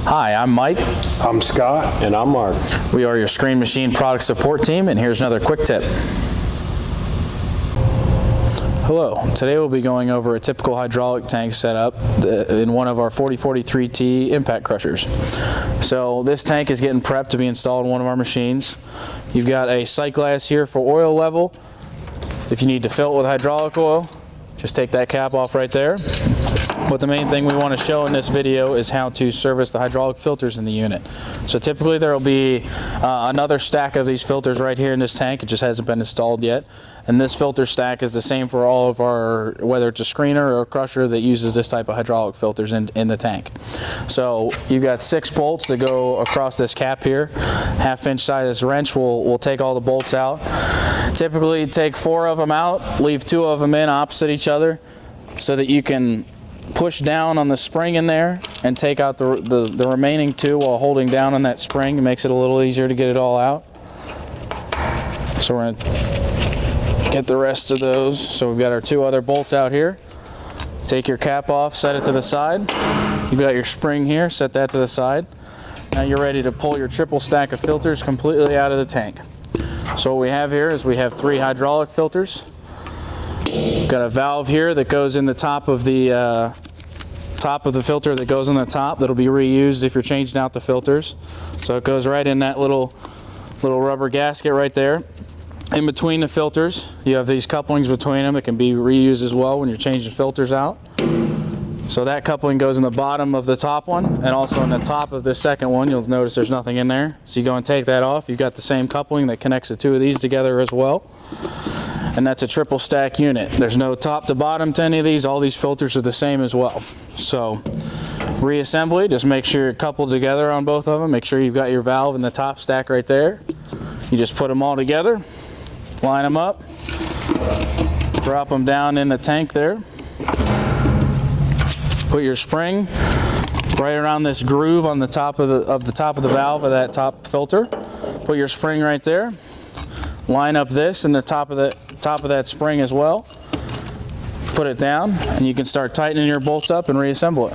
Hi, I'm Mike. I'm Scott. And I'm Mark. We are your screen machine product support team, and here's another quick tip. Hello, today we'll be going over a typical hydraulic tank setup in one of our 4043T impact crushers. So this tank is getting prepped to be installed in one of our machines. You've got a sight glass here for oil level. If you need to fill it with hydraulic oil, just take that cap off right there. But the main thing we want to show in this video is how to service the hydraulic filters in the unit. So typically there will be another stack of these filters right here in this tank. It just hasn't been installed yet. And this filter stack is the same for all of our, whether it's a screener or a crusher that uses this type of hydraulic filters in the tank. So you've got 6 bolts that go across this cap here. 1/2-inch size wrench will take all the bolts out. Typically take 4 of them out, leave 2 of them in opposite each other so that you can push down on the spring in there and take out the remaining 2 while holding down on that spring. It makes it a little easier to get it all out. So we're going to get the rest of those. So we've got our 2 other bolts out here. Take your cap off, set it to the side. You've got your spring here, set that to the side. Now you're ready to pull your triple stack of filters completely out of the tank. So what we have here is we have 3 hydraulic filters. We've got a valve here that goes in the top of the filter that goes on the top that'll be reused if you're changing out the filters. So it goes right in that little rubber gasket right there. In between the filters, you have these couplings between them that can be reused as well when you're changing filters out. So that coupling goes in the bottom of the top one, and also in the top of this second one. You'll notice there's nothing in there. So you go and take that off. You've got the same coupling that connects the 2 of these together as well. And that's a triple stack unit. There's no top to bottom to any of these. All these filters are the same as well. So reassembly, just make sure you're coupled together on both of them. Make sure you've got your valve in the top stack right there. You just put them all together, line them up, drop them down in the tank there. Put your spring right around this groove on the top of the valve of that top filter. Put your spring right there. Line up this in the top of that spring as well. Put it down, and you can start tightening your bolts up and reassemble it.